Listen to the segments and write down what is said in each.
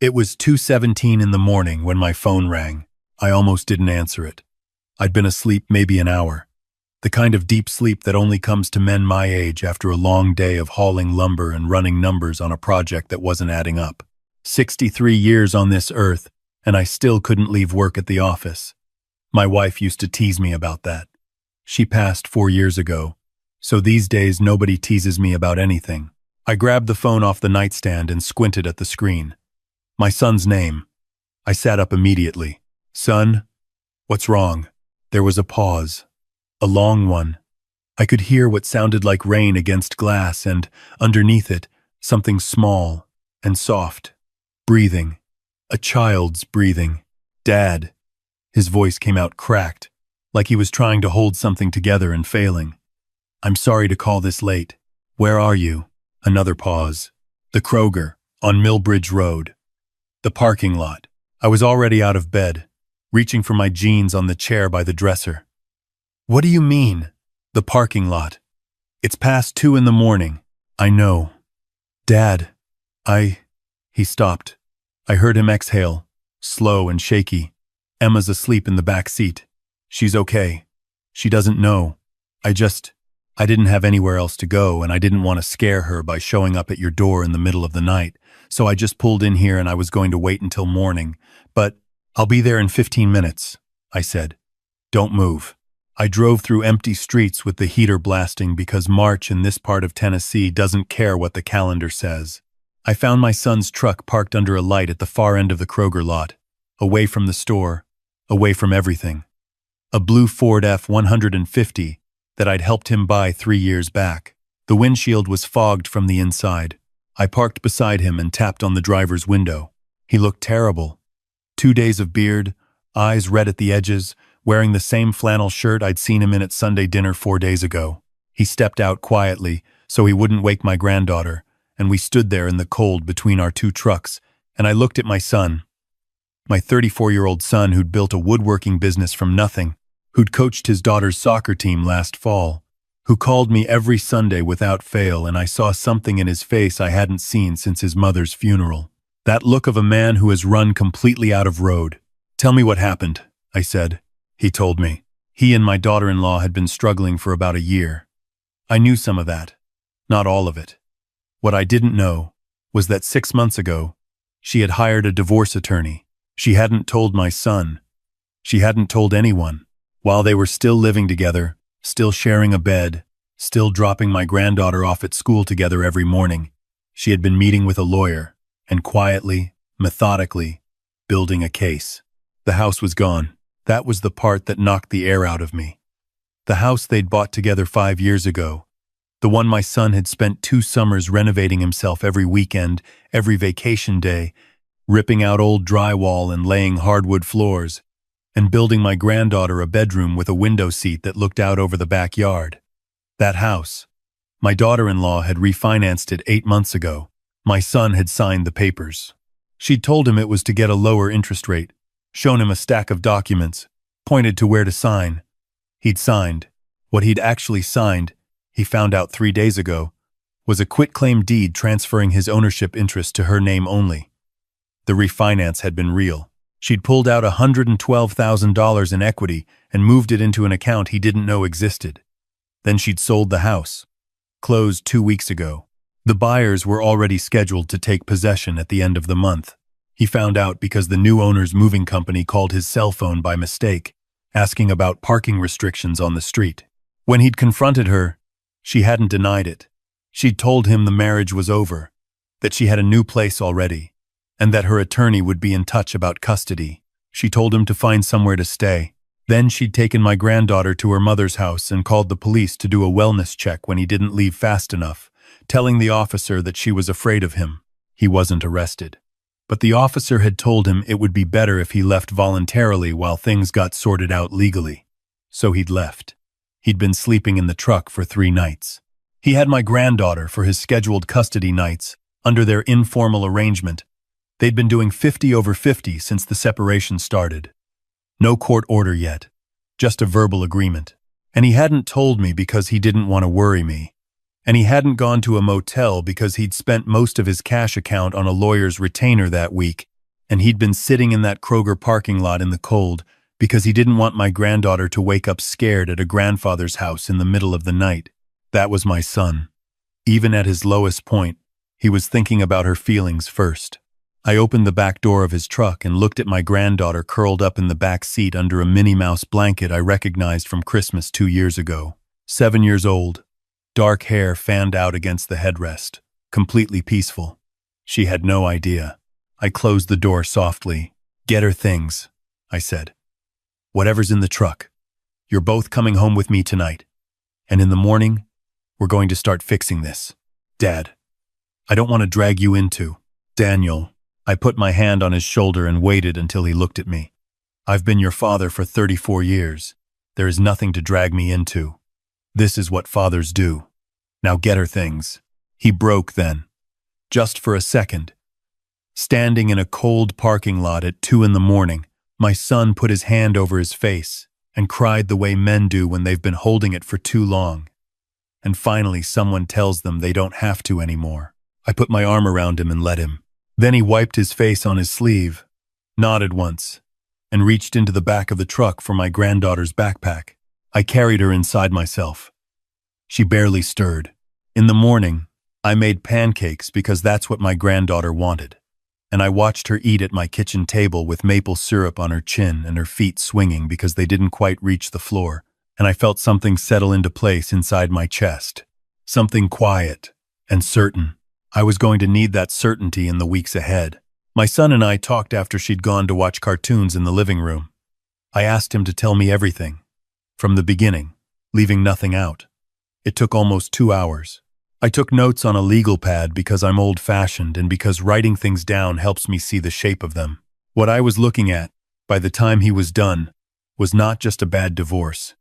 It was 2:17 in the morning when my phone rang. I almost didn't answer it. I'd been asleep maybe an hour. The kind of deep sleep that only comes to men my age after a long day of hauling lumber and running numbers on a project that wasn't adding up. 63 years on this earth, and I still couldn't leave work at the office. My wife used to tease me about that. She passed 4 years ago, so these days nobody teases me about anything. I grabbed the phone off the nightstand and squinted at the screen. My son's name. I sat up immediately. "Son, what's wrong?" There was a pause. A long one. I could hear what sounded like rain against glass and, underneath it, something small and soft. Breathing. A child's breathing. "Dad." His voice came out cracked, like he was trying to hold something together and failing. "I'm sorry to call this late. Where are you?" Another pause. "The Kroger, on Millbridge Road." The parking lot. I was already out of bed, reaching for my jeans on the chair by the dresser. "What do you mean? The parking lot. It's past 2 in the morning. I know." "Dad, He stopped. I heard him exhale, slow and shaky. "Emma's asleep in the back seat. She's okay. She doesn't know. I didn't have anywhere else to go, and I didn't want to scare her by showing up at your door in the middle of the night, so I just pulled in here and I was going to wait until morning. But I'll be there in 15 minutes, I said. "Don't move." I drove through empty streets with the heater blasting because March in this part of Tennessee doesn't care what the calendar says. I found my son's truck parked under a light at the far end of the Kroger lot, away from the store, away from everything. A blue Ford F-150 that I'd helped him buy 3 years back. The windshield was fogged from the inside. I parked beside him and tapped on the driver's window. He looked terrible. 2 days of beard, eyes red at the edges, wearing the same flannel shirt I'd seen him in at Sunday dinner 4 days ago. He stepped out quietly so he wouldn't wake my granddaughter, and we stood there in the cold between our 2 trucks, and I looked at my son. My 34-year-old son who'd built a woodworking business from nothing, who'd coached his daughter's soccer team last fall, who called me every Sunday without fail, and I saw something in his face I hadn't seen since his mother's funeral. That look of a man who has run completely out of road. "Tell me what happened," I said. He told me. He and my daughter-in-law had been struggling for about a year. I knew some of that, not all of it. What I didn't know was that 6 months ago, she had hired a divorce attorney. She hadn't told my son. She hadn't told anyone. While they were still living together, still sharing a bed, still dropping my granddaughter off at school together every morning, she had been meeting with a lawyer and quietly, methodically, building a case. The house was gone. That was the part that knocked the air out of me. The house they'd bought together 5 years ago, the one my son had spent 2 summers renovating himself every weekend, every vacation day, ripping out old drywall and laying hardwood floors, and building my granddaughter a bedroom with a window seat that looked out over the backyard. That house. My daughter-in-law had refinanced it 8 months ago. My son had signed the papers. She'd told him it was to get a lower interest rate, shown him a stack of documents, pointed to where to sign. He'd signed. What he'd actually signed, he found out 3 days ago, was a quitclaim deed transferring his ownership interest to her name only. The refinance had been real. She'd pulled out $112,000 in equity and moved it into an account he didn't know existed. Then she'd sold the house. Closed 2 weeks ago. The buyers were already scheduled to take possession at the end of the month. He found out because the new owner's moving company called his cell phone by mistake, asking about parking restrictions on the street. When he'd confronted her, she hadn't denied it. She'd told him the marriage was over, that she had a new place already, and that her attorney would be in touch about custody. She told him to find somewhere to stay. Then she'd taken my granddaughter to her mother's house and called the police to do a wellness check when he didn't leave fast enough, telling the officer that she was afraid of him. He wasn't arrested. But the officer had told him it would be better if he left voluntarily while things got sorted out legally. So he'd left. He'd been sleeping in the truck for 3 nights. He had my granddaughter for his scheduled custody nights, under their informal arrangement. They'd been doing 50 over 50 since the separation started. No court order yet, just a verbal agreement. And he hadn't told me because he didn't want to worry me. And he hadn't gone to a motel because he'd spent most of his cash account on a lawyer's retainer that week, and he'd been sitting in that Kroger parking lot in the cold because he didn't want my granddaughter to wake up scared at a grandfather's house in the middle of the night. That was my son. Even at his lowest point, he was thinking about her feelings first. I opened the back door of his truck and looked at my granddaughter curled up in the back seat under a Minnie Mouse blanket I recognized from Christmas 2 years ago. 7 years old, dark hair fanned out against the headrest, completely peaceful. She had no idea. I closed the door softly. "Get her things," I said. "Whatever's in the truck. You're both coming home with me tonight. And in the morning, we're going to start fixing this. Dad, I don't want to drag you into." "Daniel," I put my hand on his shoulder and waited until he looked at me. "I've been your father for 34 years. There is nothing to drag me into. This is what fathers do. Now get her things." He broke then. Just for a second. Standing in a cold parking lot at 2 in the morning, my son put his hand over his face and cried the way men do when they've been holding it for too long. And finally someone tells them they don't have to anymore. I put my arm around him and let him. Then he wiped his face on his sleeve, nodded once, and reached into the back of the truck for my granddaughter's backpack. I carried her inside myself. She barely stirred. In the morning, I made pancakes because that's what my granddaughter wanted, and I watched her eat at my kitchen table with maple syrup on her chin and her feet swinging because they didn't quite reach the floor, and I felt something settle into place inside my chest. Something quiet and certain. I was going to need that certainty in the weeks ahead. My son and I talked after she'd gone to watch cartoons in the living room. I asked him to tell me everything, from the beginning, leaving nothing out. It took almost 2 hours. I took notes on a legal pad because I'm old-fashioned and because writing things down helps me see the shape of them. What I was looking at, by the time he was done, was not just a bad divorce.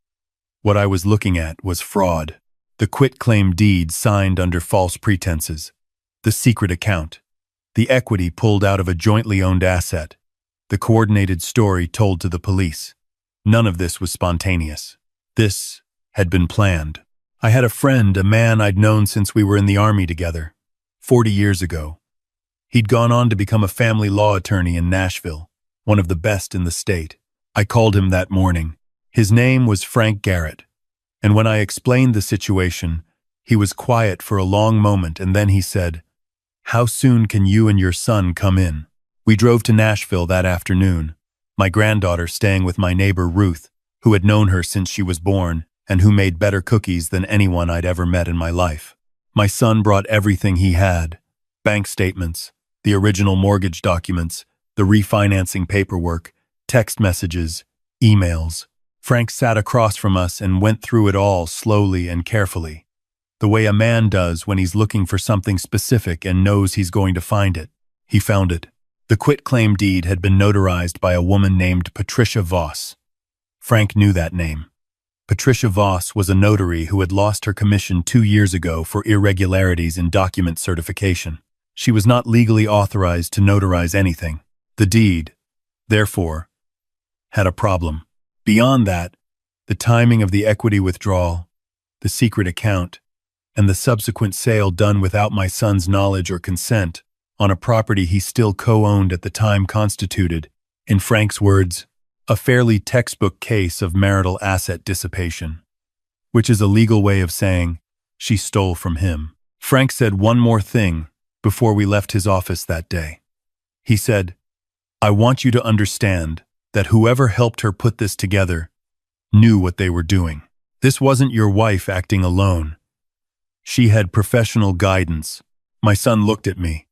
What I was looking at was fraud. The quitclaim deed signed under false pretenses. The secret account. The equity pulled out of a jointly owned asset. The coordinated story told to the police. None of this was spontaneous. This had been planned. I had a friend, a man I'd known since we were in the army together, 40 years ago. He'd gone on to become a family law attorney in Nashville, one of the best in the state. I called him that morning. His name was Frank Garrett, and when I explained the situation, he was quiet for a long moment and then he said, "How soon can you and your son come in?" We drove to Nashville that afternoon, my granddaughter staying with my neighbor Ruth, who had known her since she was born, and who made better cookies than anyone I'd ever met in my life. My son brought everything he had: bank statements, the original mortgage documents, the refinancing paperwork, text messages, emails. Frank sat across from us and went through it all slowly and carefully, the way a man does when he's looking for something specific and knows he's going to find it. He found it. The quitclaim deed had been notarized by a woman named Patricia Voss. Frank knew that name. Patricia Voss was a notary who had lost her commission 2 years ago for irregularities in document certification. She was not legally authorized to notarize anything. The deed, therefore, had a problem. Beyond that, the timing of the equity withdrawal, the secret account, and the subsequent sale done without my son's knowledge or consent on a property he still co-owned at the time constituted, in Frank's words, a fairly textbook case of marital asset dissipation, which is a legal way of saying she stole from him. Frank said one more thing before we left his office that day. He said, "I want you to understand that whoever helped her put this together knew what they were doing. This wasn't your wife acting alone. She had professional guidance." My son looked at me.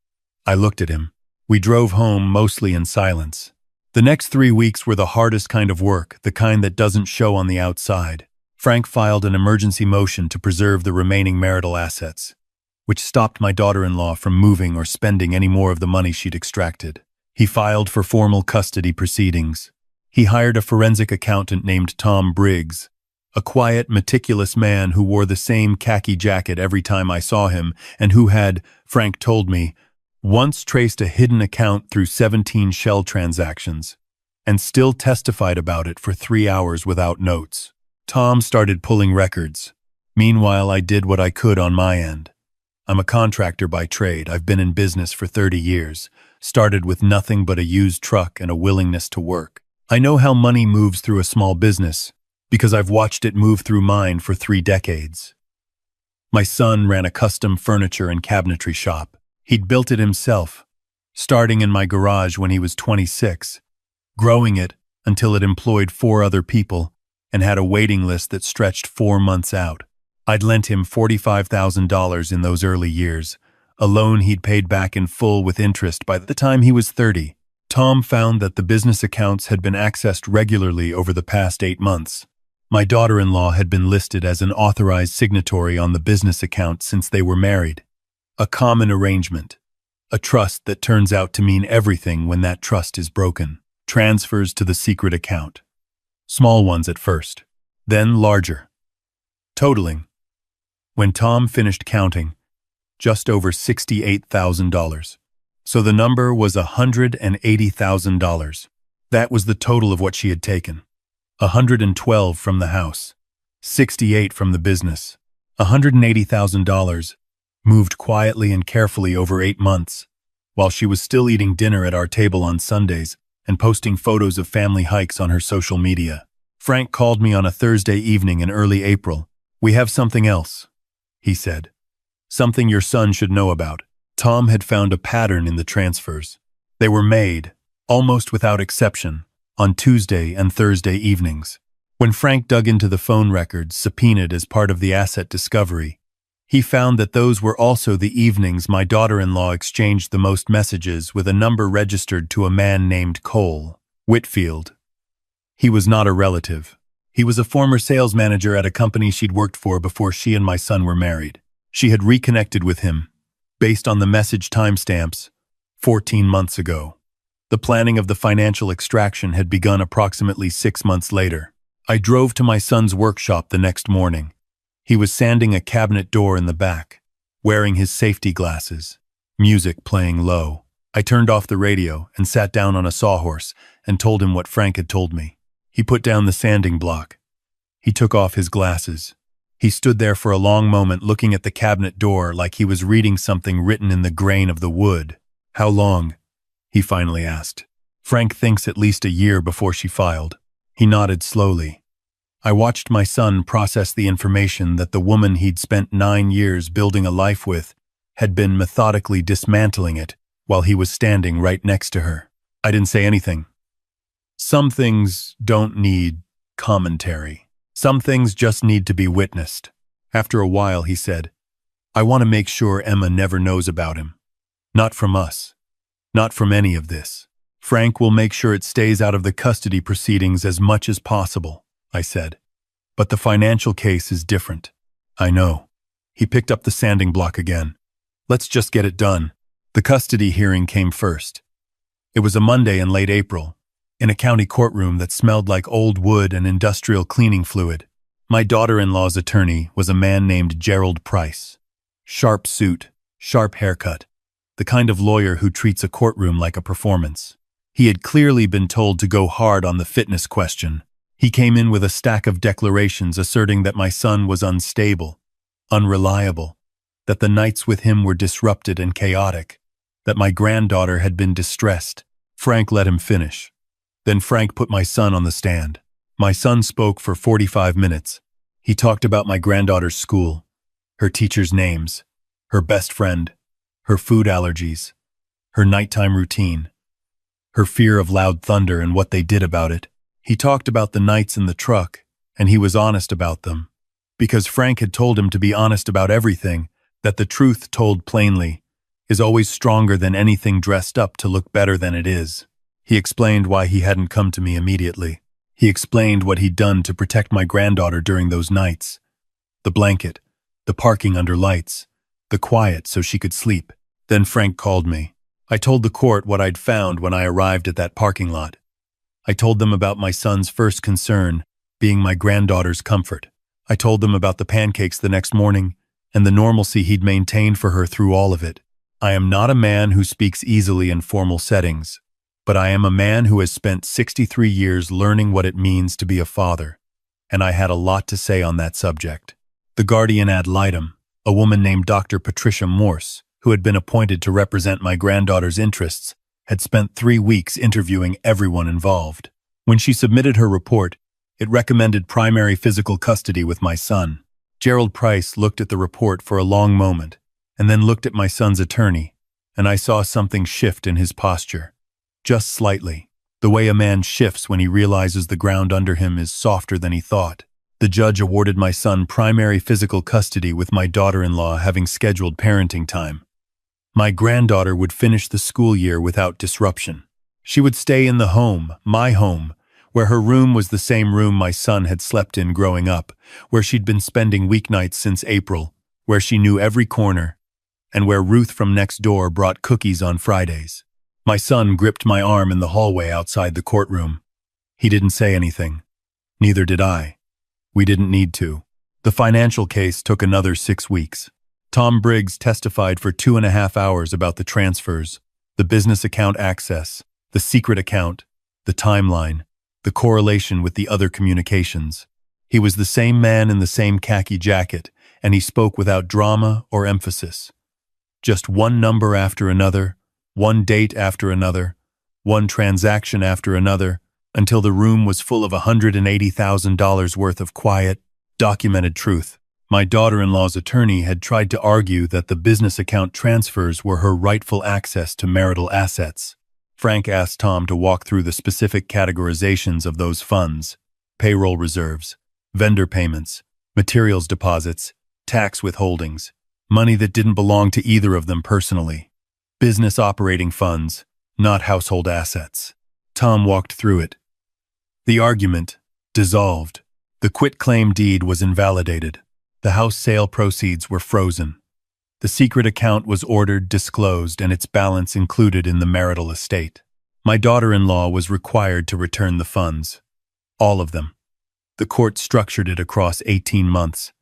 I looked at him. We drove home mostly in silence. The next 3 weeks were the hardest kind of work, the kind that doesn't show on the outside. Frank filed an emergency motion to preserve the remaining marital assets, which stopped my daughter-in-law from moving or spending any more of the money she'd extracted. He filed for formal custody proceedings. He hired a forensic accountant named Tom Briggs, a quiet, meticulous man who wore the same khaki jacket every time I saw him and who had, Frank told me, once traced a hidden account through 17 shell transactions, and still testified about it for 3 hours without notes. Tom started pulling records. Meanwhile, I did what I could on my end. I'm a contractor by trade. I've been in business for 30 years, started with nothing but a used truck and a willingness to work. I know how money moves through a small business because I've watched it move through mine for 3 decades. My son ran a custom furniture and cabinetry shop. He'd built it himself, starting in my garage when he was 26, growing it until it employed 4 other people and had a waiting list that stretched 4 months out. I'd lent him $45,000 in those early years, a loan he'd paid back in full with interest by the time he was 30. Tom found that the business accounts had been accessed regularly over the past 8 months. My daughter-in-law had been listed as an authorized signatory on the business account since they were married. A common arrangement. A trust that turns out to mean everything when that trust is broken. Transfers to the secret account. Small ones at first, then larger. Totaling, when Tom finished counting, just over $68,000. So the number was $180,000. That was the total of what she had taken. 112 from the house, 68 from the business. $180,000 moved quietly and carefully over 8 months, while she was still eating dinner at our table on Sundays and posting photos of family hikes on her social media. Frank called me on a Thursday evening in early April. "We have something else," he said. "Something your son should know about." Tom had found a pattern in the transfers. They were made, almost without exception, on Tuesday and Thursday evenings. When Frank dug into the phone records subpoenaed as part of the asset discovery, he found that those were also the evenings my daughter-in-law exchanged the most messages with a number registered to a man named Cole Whitfield. He was not a relative. He was a former sales manager at a company she'd worked for before she and my son were married. She had reconnected with him, based on the message timestamps, 14 months ago. The planning of the financial extraction had begun approximately 6 months later. I drove to my son's workshop the next morning. He was sanding a cabinet door in the back, wearing his safety glasses, music playing low. I turned off the radio and sat down on a sawhorse and told him what Frank had told me. He put down the sanding block. He took off his glasses. He stood there for a long moment looking at the cabinet door like he was reading something written in the grain of the wood. "How long?" he finally asked. "Frank thinks at least a year before she filed." He nodded slowly. I watched my son process the information that the woman he'd spent 9 years building a life with had been methodically dismantling it while he was standing right next to her. I didn't say anything. Some things don't need commentary. Some things just need to be witnessed. After a while, he said, "I want to make sure Emma never knows about him. Not from us. Not from any of this. Frank will make sure it stays out of the custody proceedings as much as possible," I said. "But the financial case is different." "I know." He picked up the sanding block again. "Let's just get it done." The custody hearing came first. It was a Monday in late April, in a county courtroom that smelled like old wood and industrial cleaning fluid. My daughter-in-law's attorney was a man named Gerald Price. Sharp suit, sharp haircut, the kind of lawyer who treats a courtroom like a performance. He had clearly been told to go hard on the fitness question. He came in with a stack of declarations asserting that my son was unstable, unreliable, that the nights with him were disrupted and chaotic, that my granddaughter had been distressed. Frank let him finish. Then Frank put my son on the stand. My son spoke for 45 minutes. He talked about my granddaughter's school, her teachers' names, her best friend, her food allergies, her nighttime routine, her fear of loud thunder and what they did about it. He talked about the nights in the truck, and he was honest about them. Because Frank had told him to be honest about everything, that the truth told plainly is always stronger than anything dressed up to look better than it is. He explained why he hadn't come to me immediately. He explained what he'd done to protect my granddaughter during those nights. The blanket, the parking under lights, the quiet so she could sleep. Then Frank called me. I told the court what I'd found when I arrived at that parking lot. I told them about my son's first concern, being my granddaughter's comfort. I told them about the pancakes the next morning and the normalcy he'd maintained for her through all of it. I am not a man who speaks easily in formal settings, but I am a man who has spent 63 years learning what it means to be a father, and I had a lot to say on that subject. The guardian ad litem, A woman named Dr. Patricia Morse, who had been appointed to represent my granddaughter's interests, had spent 3 weeks interviewing everyone involved. When she submitted her report, it recommended primary physical custody with my son. Gerald Price looked at the report for a long moment, and then looked at my son's attorney, and I saw something shift in his posture. Just slightly, the way a man shifts when he realizes the ground under him is softer than he thought. The judge awarded my son primary physical custody with my daughter-in-law having scheduled parenting time. My granddaughter would finish the school year without disruption. She would stay in the home, my home, where her room was the same room my son had slept in growing up, where she'd been spending weeknights since April, where she knew every corner, and where Ruth from next door brought cookies on Fridays. My son gripped my arm in the hallway outside the courtroom. He didn't say anything. Neither did I. We didn't need to. The financial case took another 6 weeks. Tom Briggs testified for 2.5 hours about the transfers, the business account access, the secret account, the timeline, the correlation with the other communications. He was the same man in the same khaki jacket, and he spoke without drama or emphasis. Just one number after another, one date after another, one transaction after another, until the room was full of $180,000 worth of quiet, documented truth. My daughter-in-law's attorney had tried to argue that the business account transfers were her rightful access to marital assets. Frank asked Tom to walk through the specific categorizations of those funds: payroll reserves, vendor payments, materials deposits, tax withholdings, money that didn't belong to either of them personally, business operating funds, not household assets. Tom walked through it. The argument dissolved. The quitclaim deed was invalidated. The house sale proceeds were frozen. The secret account was ordered disclosed and its balance included in the marital estate. My daughter-in-law was required to return the funds. All of them. The court structured it across 18 months,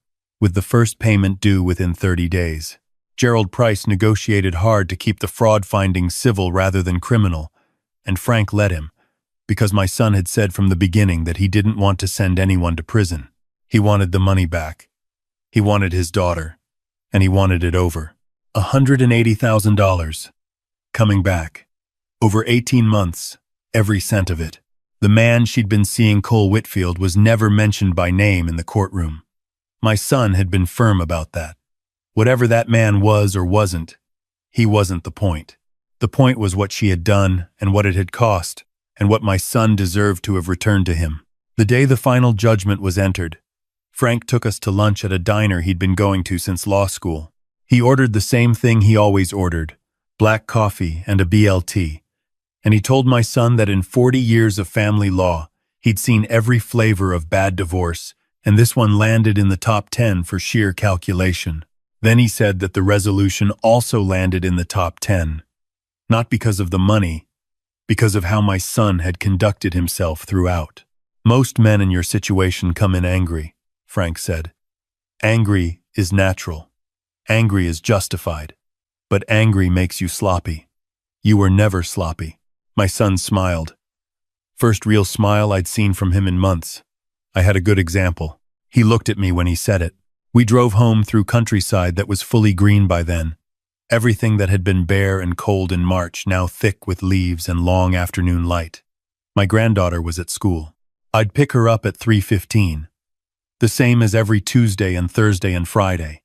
with the first payment due within 30 days. Gerald Price negotiated hard to keep the fraud findings civil rather than criminal, and Frank let him, because my son had said from the beginning that he didn't want to send anyone to prison. He wanted the money back. He wanted his daughter, and he wanted it over. $180,000. Coming back. Over 18 months, every cent of it. The man she'd been seeing, Cole Whitfield, was never mentioned by name in the courtroom. My son had been firm about that. Whatever that man was or wasn't, he wasn't the point. The point was what she had done and what it had cost, and what my son deserved to have returned to him. The day the final judgment was entered, Frank took us to lunch at a diner he'd been going to since law school. He ordered the same thing he always ordered, black coffee and a BLT, and he told my son that in 40 years of family law, he'd seen every flavor of bad divorce, and this one landed in the top 10 for sheer calculation. Then he said that the resolution also landed in the top 10, not because of the money, because of how my son had conducted himself throughout. Most men in your situation come in angry, Frank said. Angry is natural. Angry is justified. But angry makes you sloppy. You were never sloppy. My son smiled. First real smile I'd seen from him in months. I had a good example. He looked at me when he said it. We drove home through countryside that was fully green by then. Everything that had been bare and cold in March now thick with leaves and long afternoon light. My granddaughter was at school. I'd pick her up at 3:15. The same as every Tuesday and Thursday and Friday.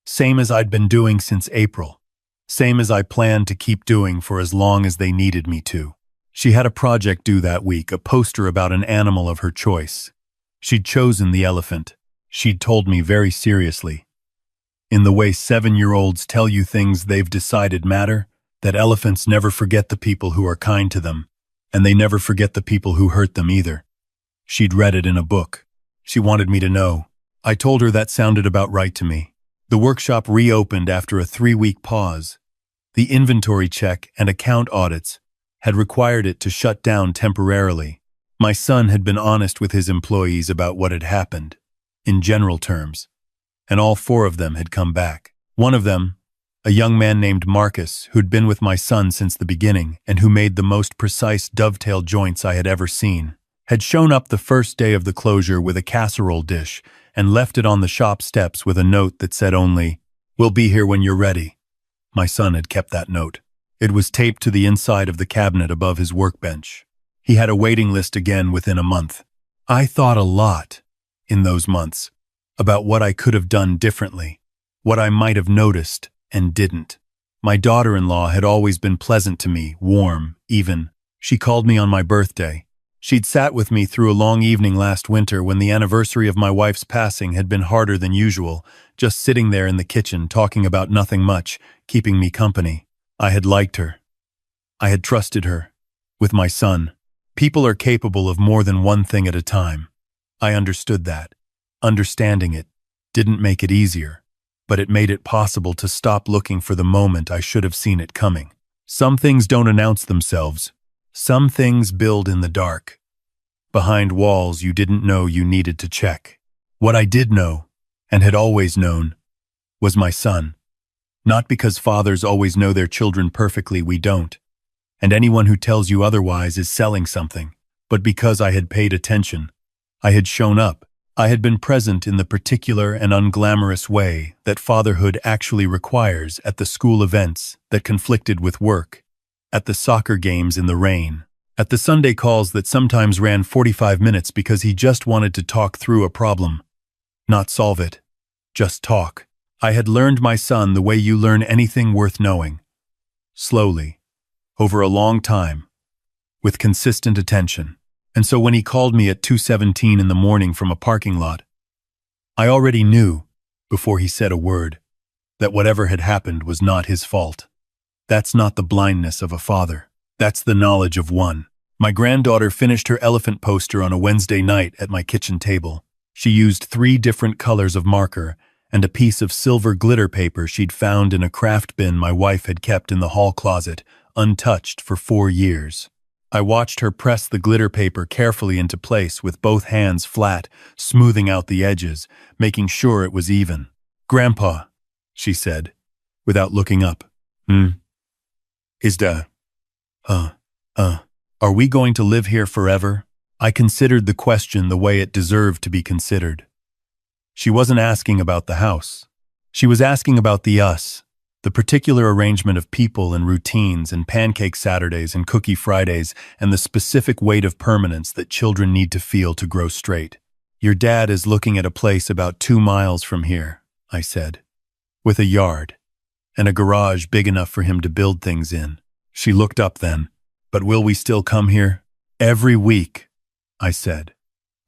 Same as I'd been doing since April. Same as I planned to keep doing for as long as they needed me to. She had a project due that week, a poster about an animal of her choice. She'd chosen the elephant. She'd told me very seriously, in the way 7-year-olds tell you things they've decided matter, that elephants never forget the people who are kind to them, and they never forget the people who hurt them either. She'd read it in a book. She wanted me to know. I told her that sounded about right to me. The workshop reopened after a 3-week pause. The inventory check and account audits had required it to shut down temporarily. My son had been honest with his employees about what had happened, in general terms, and all 4 of them had come back. One of them, a young man named Marcus, who'd been with my son since the beginning and who made the most precise dovetail joints I had ever seen, had shown up the first day of the closure with a casserole dish and left it on the shop steps with a note that said only, We'll be here when you're ready. My son had kept that note. It was taped to the inside of the cabinet above his workbench. He had a waiting list again within a month. I thought a lot in those months about what I could have done differently, what I might have noticed and didn't. My daughter-in-law had always been pleasant to me, warm, even. She called me on my birthday. She'd sat with me through a long evening last winter when the anniversary of my wife's passing had been harder than usual, just sitting there in the kitchen talking about nothing much, keeping me company. I had liked her. I had trusted her. With my son, people are capable of more than one thing at a time. I understood that. Understanding it didn't make it easier, but it made it possible to stop looking for the moment I should have seen it coming. Some things don't announce themselves. Some things build in the dark, behind walls you didn't know you needed to check. What I did know, and had always known, was my son. Not because fathers always know their children perfectly, we don't, and anyone who tells you otherwise is selling something, but because I had paid attention. I had shown up. I had been present in the particular and unglamorous way that fatherhood actually requires at the school events that conflicted with work, at the soccer games in the rain, at the Sunday calls that sometimes ran 45 minutes because he just wanted to talk through a problem. Not solve it, just talk. I had learned my son the way you learn anything worth knowing. Slowly, over a long time, with consistent attention. And so when he called me at 2:17 in the morning from a parking lot, I already knew, before he said a word, that whatever had happened was not his fault. That's not the blindness of a father. That's the knowledge of one. My granddaughter finished her elephant poster on a Wednesday night at my kitchen table. She used 3 different colors of marker and a piece of silver glitter paper she'd found in a craft bin my wife had kept in the hall closet, untouched for 4 years. I watched her press the glitter paper carefully into place with both hands flat, smoothing out the edges, making sure it was even. "Grandpa," she said, without looking up. Are we going to live here forever?" I considered the question the way it deserved to be considered. She wasn't asking about the house. She was asking about the us, the particular arrangement of people and routines and pancake Saturdays and cookie Fridays and the specific weight of permanence that children need to feel to grow straight. "Your dad is looking at a place about 2 miles from here," I said, "with a yard and a garage big enough for him to build things in." She looked up then. "But will we still come here?" "Every week," I said.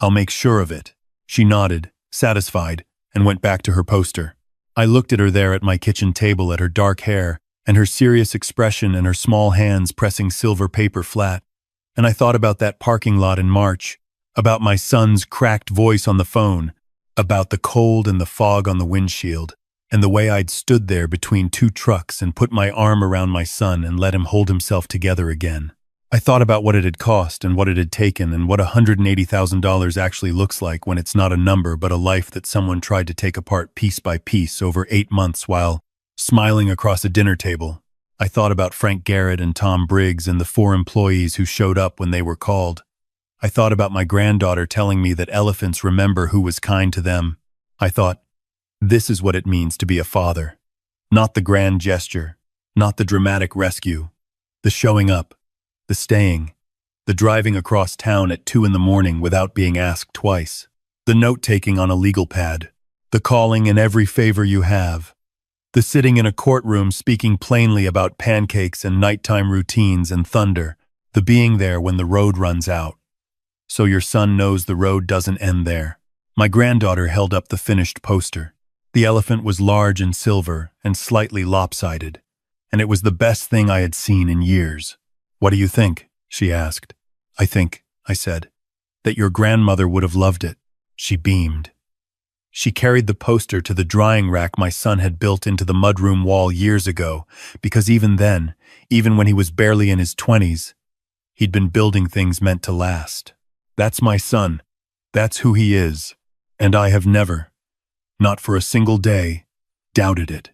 "I'll make sure of it." She nodded, satisfied, and went back to her poster. I looked at her there at my kitchen table, at her dark hair, and her serious expression and her small hands pressing silver paper flat, and I thought about that parking lot in March, about my son's cracked voice on the phone, about the cold and the fog on the windshield, and the way I'd stood there between 2 trucks and put my arm around my son and let him hold himself together again. I thought about what it had cost and what it had taken and what $180,000 actually looks like when it's not a number but a life that someone tried to take apart piece by piece over 8 months while smiling across a dinner table. I thought about Frank Garrett and Tom Briggs and the 4 employees who showed up when they were called. I thought about my granddaughter telling me that elephants remember who was kind to them. I thought, this is what it means to be a father. Not the grand gesture, not the dramatic rescue, the showing up, the staying, the driving across town at 2 in the morning without being asked twice, the note-taking on a legal pad, the calling in every favor you have, the sitting in a courtroom speaking plainly about pancakes and nighttime routines and thunder, the being there when the road runs out. So your son knows the road doesn't end there. My granddaughter held up the finished poster. The elephant was large and silver and slightly lopsided, and it was the best thing I had seen in years. "What do you think?" she asked. I think," I said, "that your grandmother would have loved it." She beamed. She carried the poster to the drying rack my son had built into the mudroom wall years ago, because even then, even when he was barely in his 20s, he'd been building things meant to last. That's my son. That's who he is. And I have never, not for a single day, doubted it.